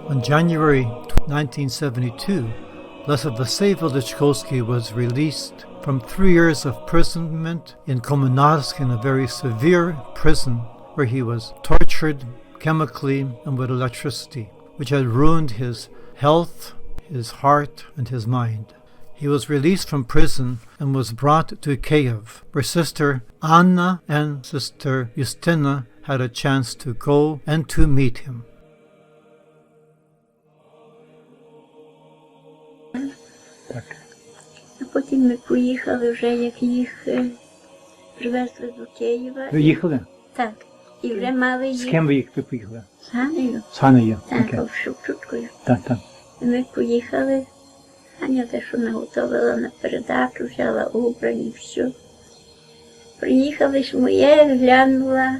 On January 1972, Bishop Vasyl Velychkovsky was released from 3 years of imprisonment in Kommunarsk, in a very severe prison where he was tortured chemically and with electricity, which had ruined his health, his heart, and his mind. He was released from prison and was brought to Kiev, where Sister Anna and Sister Justina had a chance to go and to meet him. А потім ми поїхали вже, як їх привезли до Києва. Ви їхали? Так. І вже мали їх. З ким ви поїхали? З Ганею. З Ганею? Так, Шевчуткою. Так, так. І ми поїхали. Аня те, що наготовила на передачу, взяла убрані, все. Приїхали ж моє, глянула,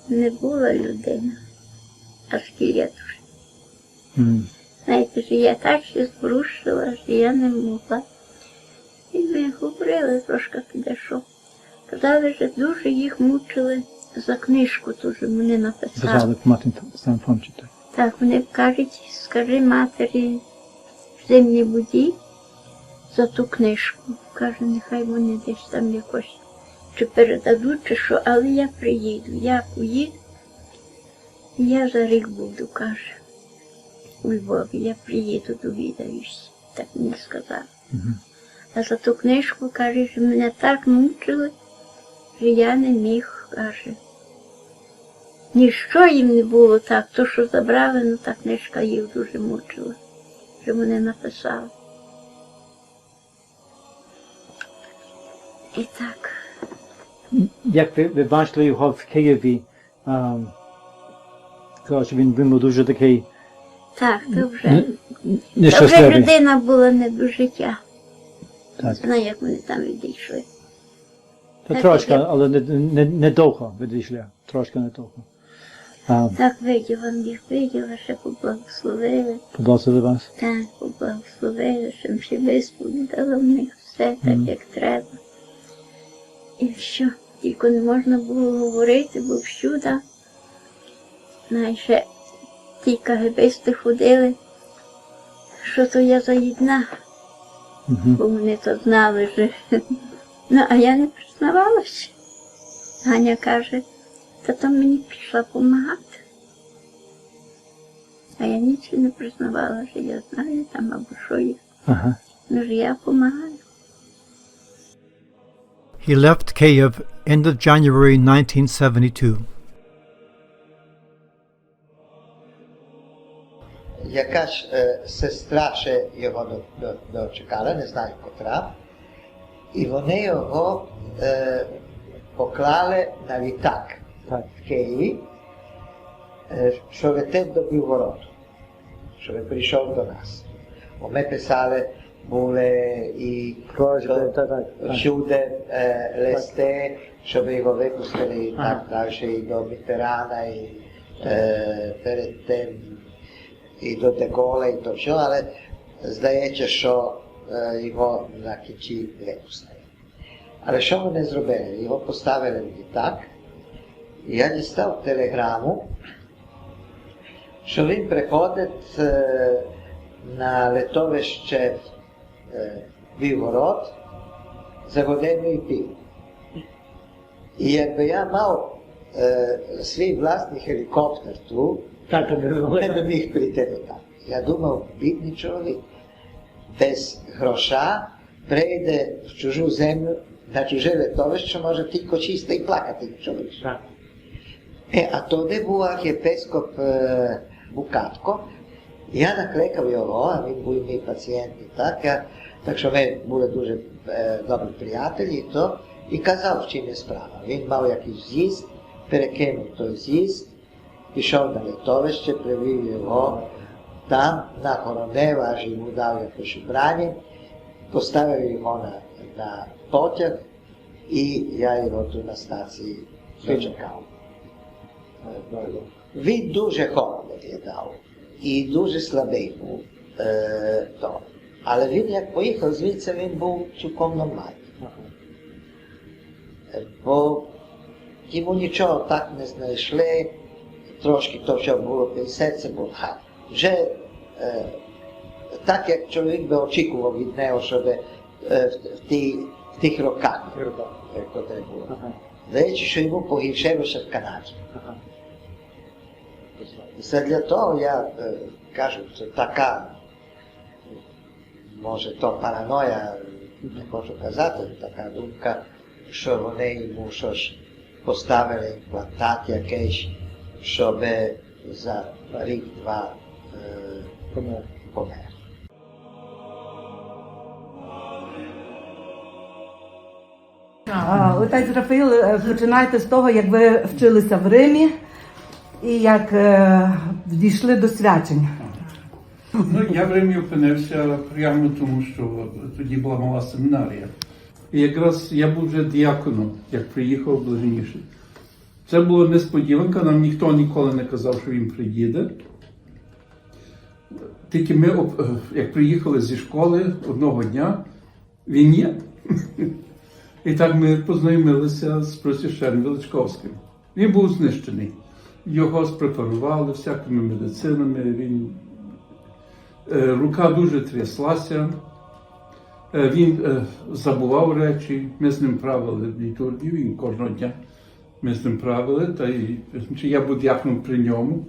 не була людина, а скелет вже. Знаєте, що я так ще зрушила, що я не могла. І ми говорили трошки підійшов. Казали, що дуже їх мучили за книжку, ту, що вони написали. Казали, мати сам вам читати. Так, вони кажуть, скажи матері в зимній воді за ту книжку. Каже, нехай вони десь там якось чи передадуть, чи що, але я приїду. Я поїду, і я за рік буду, каже. У Львові, я приїду, довідаюсь. Так мені сказали. А за ту книжку, каже, що мене так мучили, що я не міг, каже. Ніщо їм не було так, то, що забрали, ну та книжка їх дуже мучила, що вони написали. І так. Як ви бачили його в Києві, сказав, що він був дуже такий Так, то вже нещасливий. людина була не до життя. Так. Знаю, як вони там відійшли. Та трошки, але не довго відійшли. Трошки не довго. Так виділа їх, виділа, ще поблагословили. Поблагословили вас? Так, поблагословили, щоб ще висповідали в них все так, як треба. І все. Тільки не можна було говорити, бо всюди. Знаєш, ще ті кагебисти ходили, що то я заїдна. Бо вони то знали, що... Ну, а я не признавалася. Ганя каже, та то мені пішла допомагати. А я нічого не признавала, що я знаю там або що є. Ну, що я допомагаю. He left Kiev end of January 1972. Якась сестра ще його дочекала, не знаю котра, і вони його поклали на літак в Києві, що летить до Білгороду, щоб прийшов до нас. Бо ми писали, були і всюди листи, щоб його випустили і так далі, і до Мітерана, і перед тим, і до Дегола, і то все, але здається, що його на кінці випустили. Але що вони зробили? Його поставили в літак, і я дістав телеграму, що він приходить на литовище Білгород за годину і пів. І якби я мав свій власний гелікоптер тут, я не міг прийти до там. Я думав, бідний чоловік, без гроша прийде в чужу землю, на чуже литовище, може тільки чисто і плакати, нічого більше. А тоді був архієпископ Букатко. Я накликав його, а він був мій пацієнт і так що ми були дуже добрі приятелі і казав, в чим є справа. Він мав якийсь з'їзд, перекинув той з'їзд, пішов на литовище, привів його там, нахоронив, аж йому дав якось убрання, поставив його на потяг і я його тут на стації дочекав. Він дуже холодно виглядав і дуже слабий був. Але він, як поїхав звідси, він був цілком нормальний. Бо йому нічого так не знайшли, трошки то, що було під серцем, було гарно. Вже так, як чоловік би очікував від нього, щоб в тих роках, як то треба було. Здається, що йому погіршилося в Канаді. Це для того, я кажу, що така, може то параноя, не хочу казати, така думка, що вони йому щось поставили імплантат якийсь, щоб за рік-два помер. Отець Рафаїл, починайте з того, як ви вчилися в Римі і як дійшли до свячення. Ну, я в Римі опинився прямо тому, що тоді була мала семінарія. І якраз я був вже діаконом, як приїхав блаженніший. Це була несподіванка, нам ніхто ніколи не казав, що він приїде. Тільки ми, як приїхали зі школи одного дня, він є. І так ми познайомилися з C.Ss.R. Вelychkovskym. Він був знищений. Його спрепарували всякими медицинами. Рука дуже тряслася. Він забував речі. Ми з ним правили літургію, він кожного дня. Ми з ним правили. Та я був діаконом при ньому.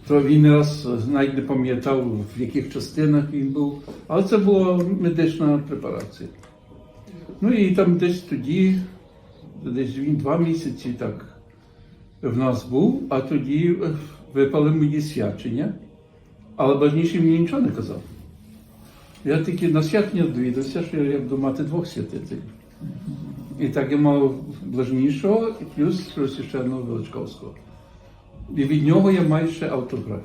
То він раз навіть не пам'ятав, в яких частинах він був. Але це була медична препарація. Ну і там десь тоді, десь він 2 місяці так в нас був, а тоді випали мої свячення, але блажніший мені нічого не казав. Я тільки на свячення довідався, що я буду мати 2 святителів. І так я мав блажнішого і плюс C.Ss.R. Вelychkovskого. І від нього я маю ще автограф.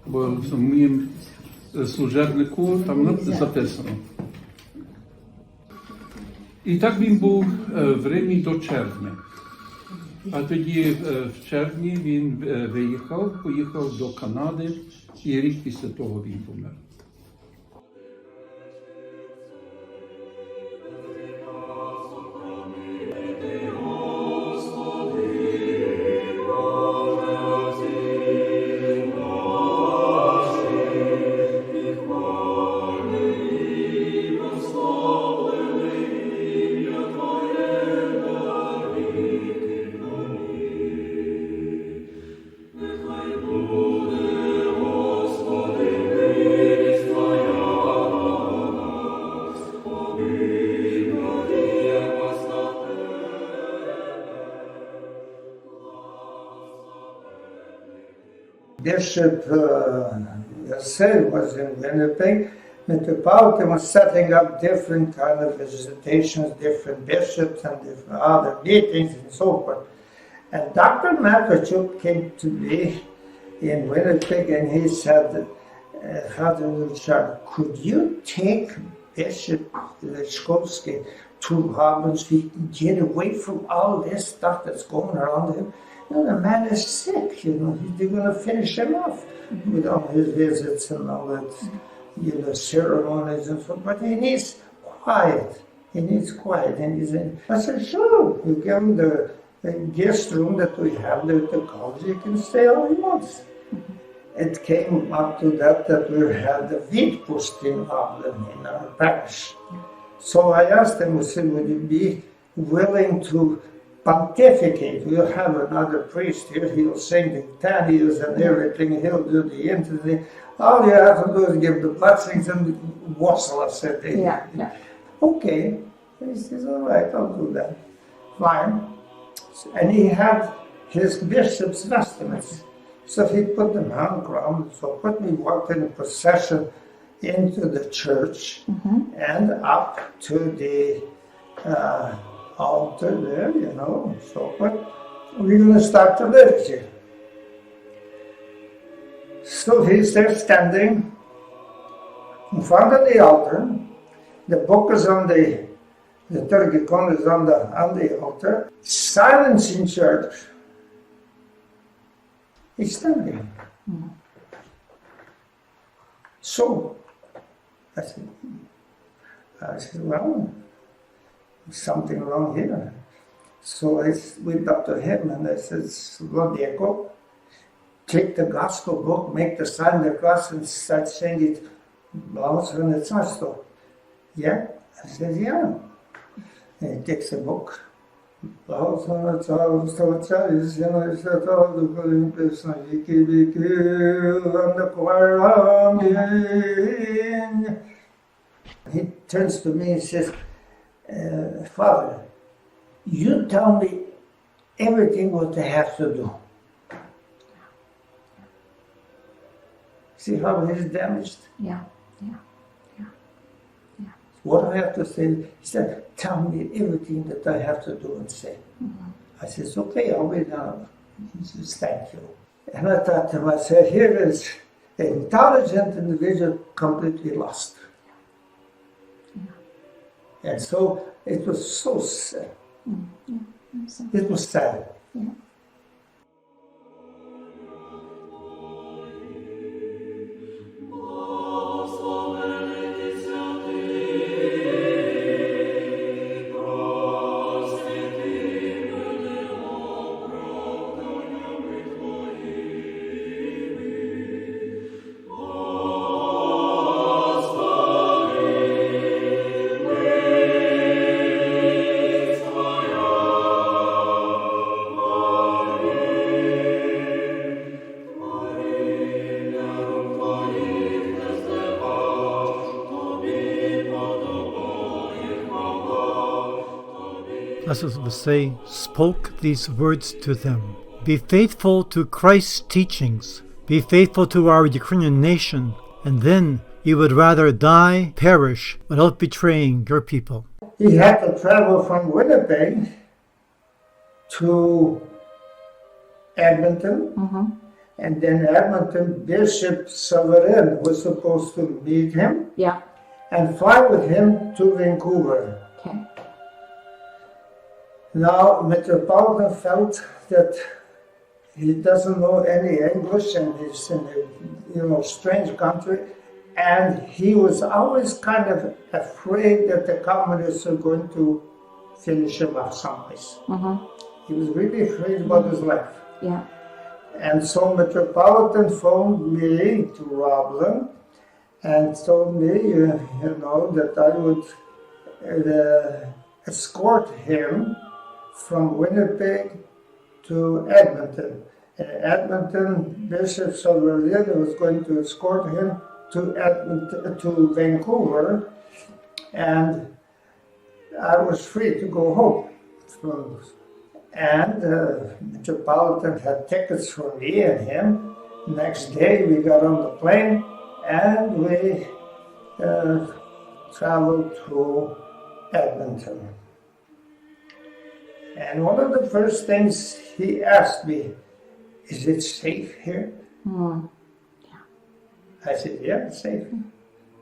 Бо в моєму служебнику там записано. І так він був в Римі до червня. А тоді в червні він виїхав, поїхав до Канади, і рік після того він помер. Bishop Vasyl was in Winnipeg. Metropolitan was setting up different kind of visitations, different bishops and different other meetings and so forth. And Dr. Makachuk came to me in Winnipeg and he said, Father Richard, could you take Bishop Velychkovsky to Providence to get away from all this stuff that's going around him? You know, the man is sick, you know, they're going to finish him off with all his visits and all that, you know, ceremonies and so, but he needs quiet. He needs quiet. And he said, I said, sure, you give him the guest room that we have there at the college, he can stay all he wants. It came up to that we had the vidposting of them in our parish. So I asked him, I said, would you be willing to pontificate? We'll have another priest here, he'll sing the litanies and everything, he'll do the intercession. All you have to do is give the blessings and whistle us at the end. Yeah. Okay. He says, all right, I'll do that. Fine. And he had his bishop's vestments. So he put them on the ground. So we walked in a procession into the church and up to the altar there, you know, so but we're going to start the liturgy. So he's there standing in front of the altar. The book is on the liturgicon is on the altar. Silence in church. He's standing. So I said, well, there's something wrong here. So I went up to him and I said, Vladeko, take the gospel book, make the sign of the cross and start saying it. Благословенное царство. Yeah? I said, yeah. And he takes the book. Благословенное царство, царь, Сына и Святого Духа, написано, веки, веки, аминь. He turns to me and says, Father, you tell me everything what I have to do. See how he's damaged? Yeah. What do I have to say? He said, tell me everything that I have to do and say. I said, okay, I'll be down. He says, thank you. And I thought to myself, here is an intelligent individual completely lost. And so it was so sad. It was sad. Yeah. Blessed Vasyl spoke these words to them. Be faithful to Christ's teachings. Be faithful to our Ukrainian nation, and then you would rather die, perish, without betraying your people. He had to travel from Winnipeg to Edmonton, and then Edmonton, Bishop Vasyl was supposed to meet him Yeah. and fly with him to Vancouver. Okay. Now, Metropolitan felt that he doesn't know any English and he's in a strange country, and he was always kind of afraid that the communists are going to finish him off someplace. He was really afraid about his life. Yeah. And so Metropolitan phoned me to Roblin and told me, that I would escort him from Winnipeg to Edmonton. Edmonton, Bishop Vasyl was going to escort him to Vancouver, and I was free to go home. And Metropolitan had tickets for me and him. Next day we got on the plane and we traveled to Edmonton. And one of the first things he asked me, is it safe here? I said, yeah, it's safe. He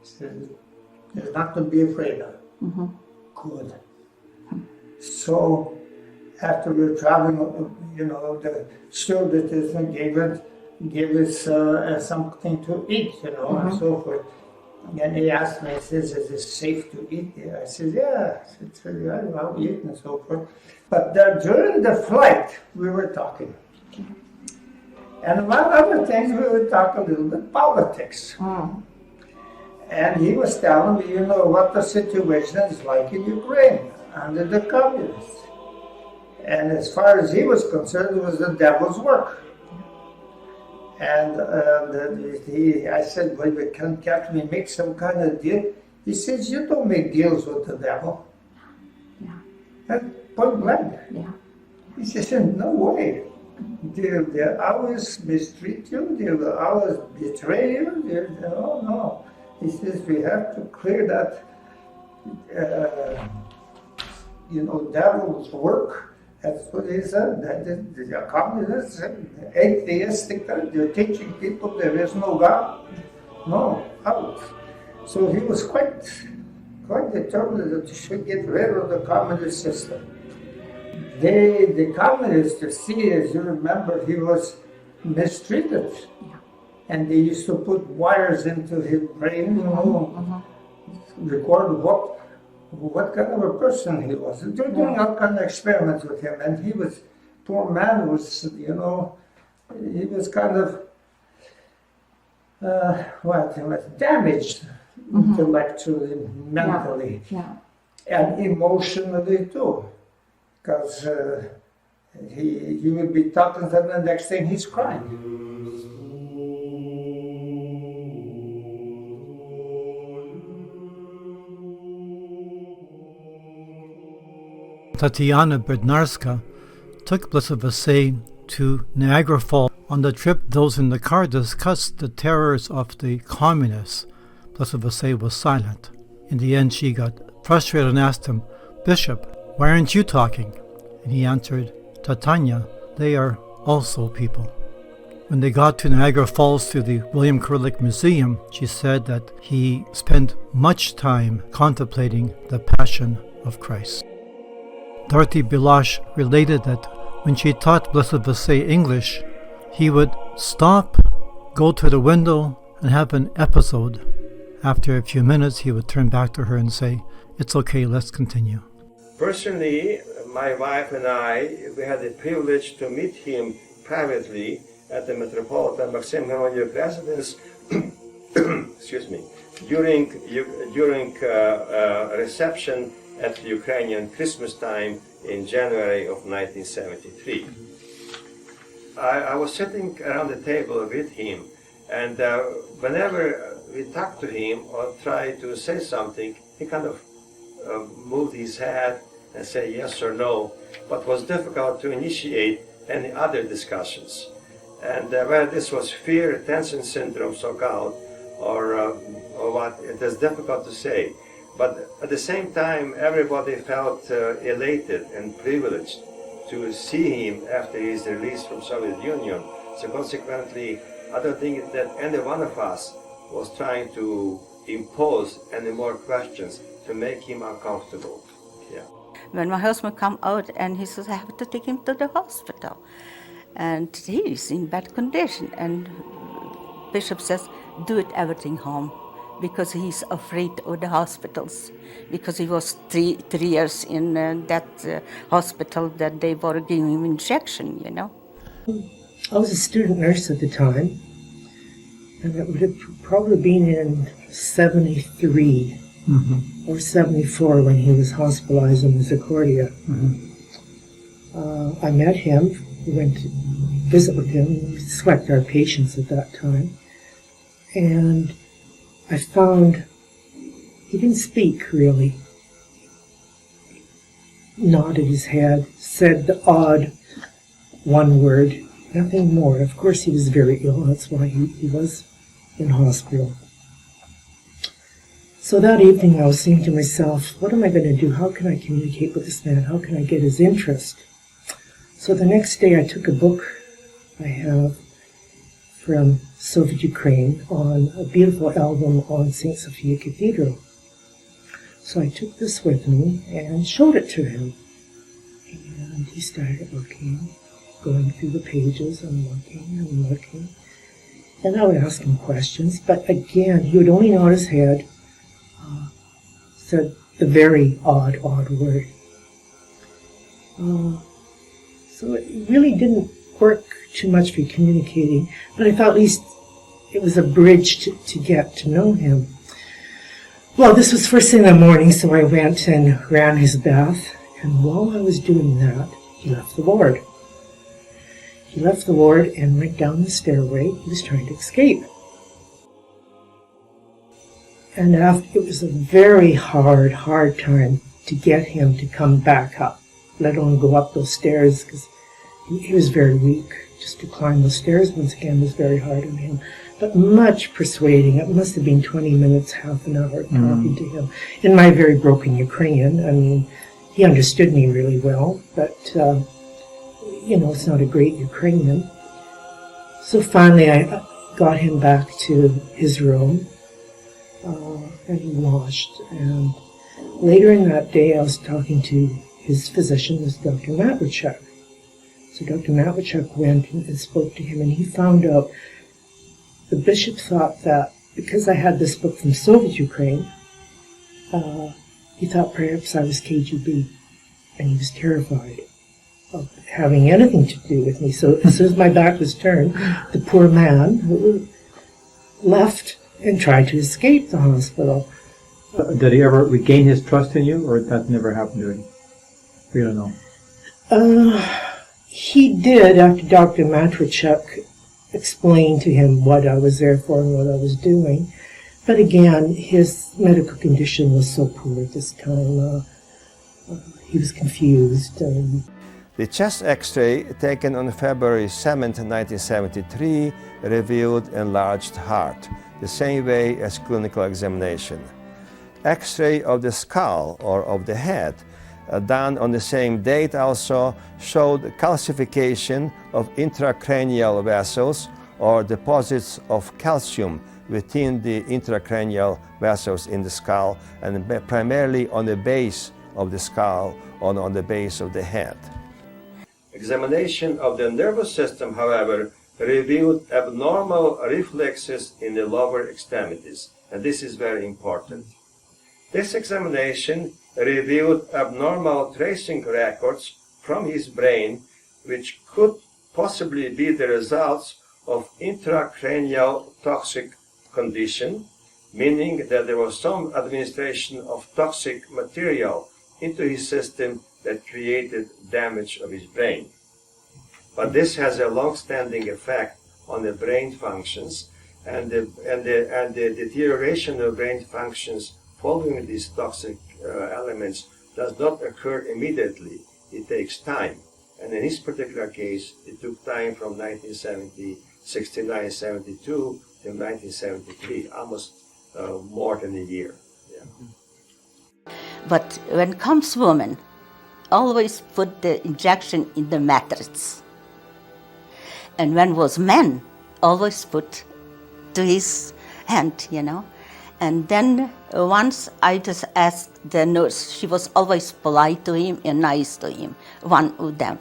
said, there's nothing to be afraid of. Good. So after we were traveling, the stewardess gave us something to eat, and so forth. And he asked me, he says, is it safe to eat here? I said, yeah. I said, I'll eat and so forth. But during the flight, we were talking. And among other things, we were talking a little bit politics. And he was telling me, what the situation is like in Ukraine under the communists. And as far as he was concerned, it was the devil's work. And I said, well, can't we make some kind of deal? He says, you don't make deals with the devil. And point blank. He says, no way. They'll always mistreat you, they will always betray you. No. He says, we have to clear that, devil's work. That's what he said. The communists, atheistic, they're teaching people there is no God. No, out. So he was quite determined that he should get rid of the communist system. The communists, as you remember, he was mistreated. And they used to put wires into his brain, record what kind of a person he was. They're doing all kind of experiments with him, and he was, poor man was, you know, he was kind of, he was damaged intellectually, mentally, and emotionally too, because he would be talking, and the next thing he's crying. Tatiana Bednarska took Blessed Vasyl to Niagara Falls. On the trip, those in the car discussed the terrors of the communists. Blessed Vasyl was silent. In the end, she got frustrated and asked him, "Bishop, why aren't you talking?" And he answered, "Tatanya, they are also people." When they got to Niagara Falls to the William Kurlik Museum, she said that he spent much time contemplating the Passion of Christ. Dorothy Bilash related that when she taught Blessed Vasyl English, he would stop, go to the window, and have an episode. After a few minutes, he would turn back to her and say, "It's okay, let's continue." Personally, my wife and I, we had the privilege to meet him privately at the Metropolitan Maxim Gorbachev residence excuse me, during a reception at the Ukrainian Christmas time in January of 1973. I was sitting around the table with him, and whenever we talked to him or tried to say something, he kind of moved his head and say yes or no, but was difficult to initiate any other discussions. And whether this was fear, attention syndrome, so-called, or what, it is difficult to say. But at the same time, everybody felt elated and privileged to see him after his release from Soviet Union. So consequently, I don't think that any one of us was trying to impose any more questions to make him uncomfortable. Yeah. When my husband come out and he says, "I have to take him to the hospital." And he is in bad condition. And Bishop says, "Do it everything home," because he's afraid of the hospitals, because he was three years in that hospital that they were giving him injection, you know. I was a student nurse at the time, and it would have probably been in 73 or 74 when he was hospitalized in Misericordia. I met him, we went to visit with him, we select our patients at that time, and I found he didn't speak really. Nodded his head, said the odd one word, nothing more. Of course he was very ill, that's why he was in hospital. So that evening I was saying to myself, what am I going to do? How can I communicate with this man? How can I get his interest? So the next day I took a book I have from Soviet Ukraine on a beautiful album on St. Sophia Cathedral. So I took this with me and showed it to him. And he started looking, going through the pages and looking. And I would ask him questions, but again, he would only nod his head, said the very odd word. So it really didn't work too much for communicating, but I thought at least it was a bridge to get to know him. Well, this was first thing in the morning, so I went and ran his bath, and while I was doing that, he left the ward. He left the ward and went down the stairway. He was trying to escape. And it was a very hard time to get him to come back up, let alone go up those stairs, because he was very weak. Just to climb the stairs once again was very hard on him. But much persuading. It must have been 20 minutes, half an hour talking to him. In my very broken Ukrainian, I mean, he understood me really well, but, it's not a great Ukrainian. So finally I got him back to his room, and he washed. And later in that day I was talking to his physician, was Dr. Matwichuk. So Dr. Matwichuk went and spoke to him, and he found out the bishop thought that because I had this book from Soviet Ukraine, he thought perhaps I was KGB, and he was terrified of having anything to do with me. So as soon as my back was turned, the poor man left and tried to escape the hospital. Did he ever regain his trust in you, or that never happened to him? We don't know. He did after Dr. Matrachuk explained to him what I was there for and what I was doing. But again, his medical condition was so poor at this time. He was confused. The chest X-ray taken on February 7, 1973 revealed enlarged heart, the same way as clinical examination. X-ray of the skull or of the head, done on the same date also, showed calcification of intracranial vessels or deposits of calcium within the intracranial vessels in the skull, and primarily on the base of the skull or on the base of the head. Examination of the nervous system, however, revealed abnormal reflexes in the lower extremities, and this is very important. This examination revealed abnormal tracing records from his brain, which could possibly be the results of intracranial toxic condition, meaning that there was some administration of toxic material into his system that created damage of his brain. But this has a long-standing effect on the brain functions, and the deterioration of brain functions following these toxic elements does not occur immediately. It takes time. And in his particular case, it took time from 1969, 72 to 1973, almost more than a year. Yeah. But when comes woman, always put the injection in the mattress. And when was man, always put to his hand, you know. And then once I just asked the nurse, she was always polite to him and nice to him, one of them.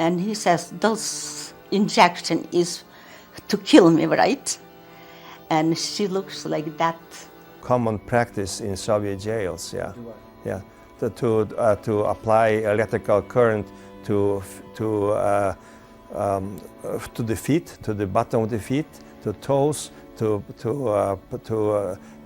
And he says, those injection is to kill me, right? And she looks like that. Common practice in Soviet jails, yeah. To apply electrical current to the feet, to the bottom of the feet, to toes, to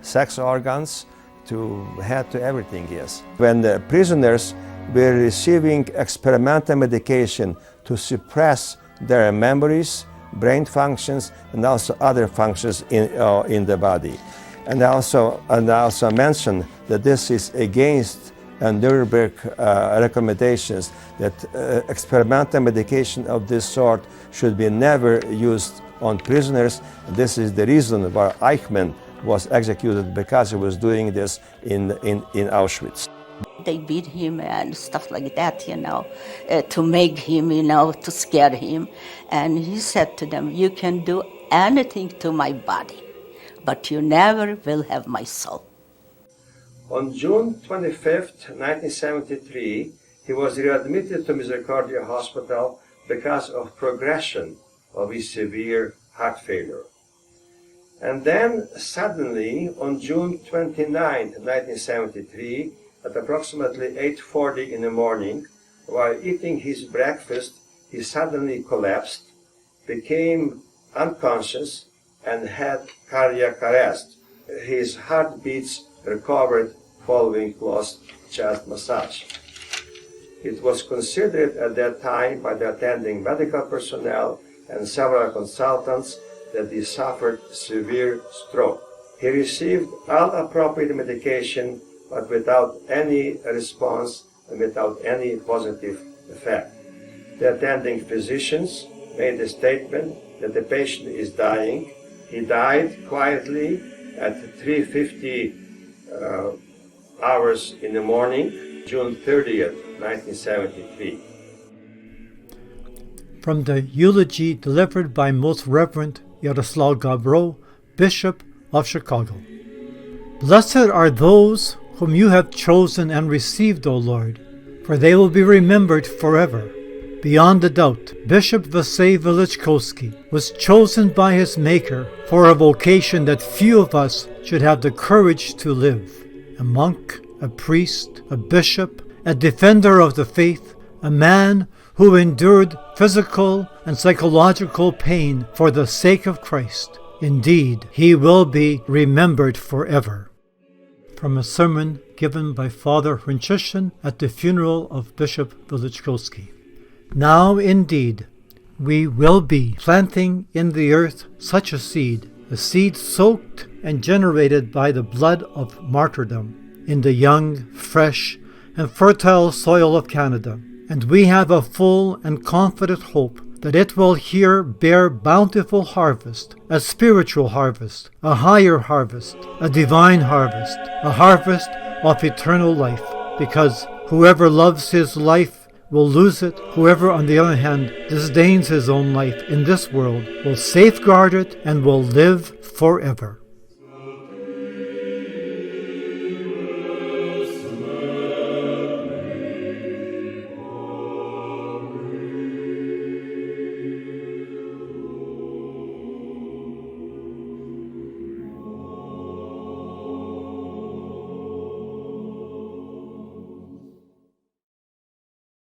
sex organs, to head, to everything, yes. When the prisoners were receiving experimental medication to suppress their memories, brain functions, and also other functions in the body. And I also mentioned that this is against Nuremberg recommendations, that experimental medication of this sort should be never used on prisoners. This is the reason why Eichmann was executed, because he was doing this in Auschwitz. They beat him and stuff like that, you know, to make him, you know, to scare him. And he said to them, you can do anything to my body, but you never will have my soul. On June 25th, 1973, he was readmitted to Misericordia Hospital because of progression of his severe heart failure. And then suddenly, on June 29th, 1973, at approximately 8:40 in the morning, while eating his breakfast, he suddenly collapsed, became unconscious, and had cardiac arrest. His heartbeats recovered following closed chest massage. It was considered at that time by the attending medical personnel and several consultants that he suffered severe stroke. He received all appropriate medication, but without any response and without any positive effect. The attending physicians made a statement that the patient is dying. He died quietly at 3:50 hours in the morning, June 30th, 1973. From the eulogy delivered by Most Reverend Yaroslav Gabro, Bishop of Chicago. Blessed are those whom you have chosen and received, O Lord, for they will be remembered forever. Beyond a doubt, Bishop Vasyl Velychkovsky was chosen by his Maker for a vocation that few of us should have the courage to live. A monk, a priest, a bishop, a defender of the faith, a man who endured physical and psychological pain for the sake of Christ. Indeed, he will be remembered forever. From a sermon given by Father Franciscan at the funeral of Bishop Velychkovsky. Now indeed, we will be planting in the earth such a seed soaked and generated by the blood of martyrdom, in the young, fresh, and fertile soil of Canada. And we have a full and confident hope that it will here bear bountiful harvest, a spiritual harvest, a higher harvest, a divine harvest, a harvest of eternal life, because whoever loves his life will lose it. Whoever, on the other hand, disdains his own life in this world will safeguard it and will live forever.